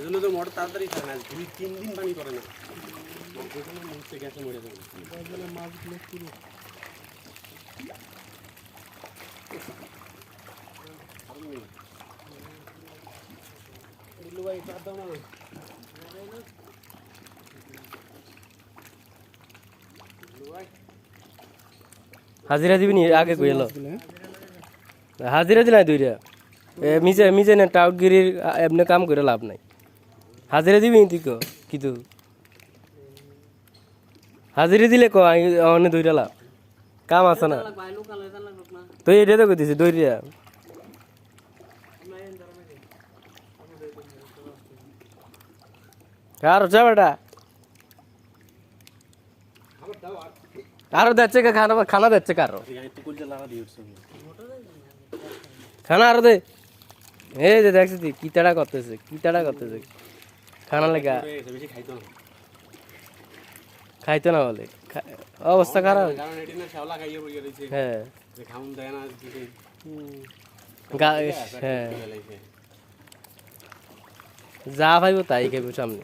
এজন্য তো মোটর তাড়াতাড়ি খায় না, 2-3 দিন পানি করে না। যেখানে মুখে গ্যাসে মরে যাবে। তাহলে মাছগুলো পুরো দিলু ভাই চাপ দাও না। হাজিরা দিবি আগে কইলো হাজিরা দিলাই দুইটা মিজে মিজে না টাউটগিরির এমনি কাম করে লাভ নাই হাজিরা দিবি তুই কো কিন্তু হাজিরা দিলে কো অনে দুইটা লাভ কাম আছে না তুই এটা তো কইছিস দইরিয়া কার যা বেটা আরো দেখছে খানা খানা দেখছে কারো খানা আরো দে এই যে দেখছিস কি তাড়া করতেছে খানা লেগা খাইতো না বলে অবস্থা খারাপ হ্যাঁ হ্যাঁ যা ভাইব তাই খাইব সামনে